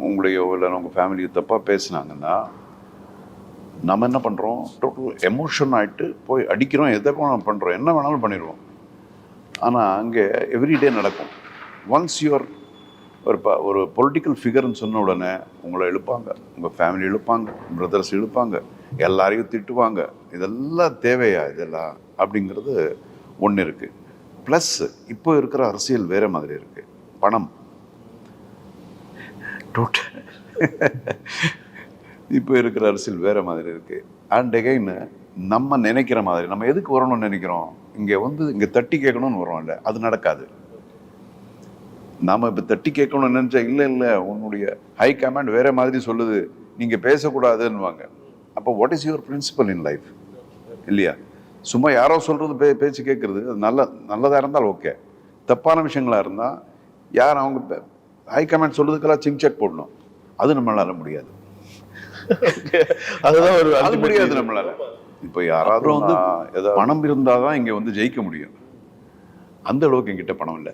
உங்களையோ இல்லை உங்கள் ஃபேமிலியோ தப்பாக பேசுனாங்கன்னா நம்ம என்ன பண்ணுறோம், டோட்டல் எமோஷன் ஆகிட்டு போய் அடிக்கிறோம், எதை வேணாலும் பண்ணுறோம், என்ன வேணாலும் பண்ணிடுவோம். ஆனால் அங்கே எவ்ரிடே நடக்கும். ஒன்ஸ் யூஆர் ஒரு பொலிட்டிக்கல் ஃபிகர்னு சொன்ன உடனே உங்களை இழுப்பாங்க, உங்கள் ஃபேமிலி இழுப்பாங்க, பிரதர்ஸ் இழுப்பாங்க, எல்லாரையும் திட்டுவாங்க. இதெல்லாம் தேவையா இதெல்லாம் அப்படிங்கிறது ஒன்று இருக்குது. ப்ளஸ் இப்போ இருக்கிற அரசியல் வேறு மாதிரி இருக்குது. பணம் இப்போ இருக்கிற அரசியல் வேறு மாதிரி இருக்குது. அண்ட் அகைன் நம்ம நினைக்கிற மாதிரி நம்ம எதுக்கு வரணும்னு நினைக்கிறோம், இங்கே தட்டி கேட்கணும்னு வரோம். இல்லை, அது நடக்காது. நாம் இப்போ தட்டி கேட்கணும்னு நினச்சா இல்லை உன்னுடைய ஹை கமாண்ட் வேறு மாதிரி சொல்லுது, நீங்கள் பேசக்கூடாதுன்னுவாங்க. அப்போ what is your principle in life? இல்லையா? சும்மா யாரோ சொல்கிறது பேச்சு கேட்குறது அது நல்லதாக இருந்தால் ஓகே. தப்பான விஷயங்களாக இருந்தால் யார் அவங்க ஹை கமாண்ட் சொல்கிறதுக்கெல்லாம் சிங்செக் போடணும். அது நம்மளால முடியாது. அதுதான் அது முடியாது நம்மளால. இப்போ யாராவது ஏதாவது பணம் இருந்தால் தான் இங்கே ஜெயிக்க முடியும். அந்த அளவுக்கு என்கிட்ட பணம் இல்லை.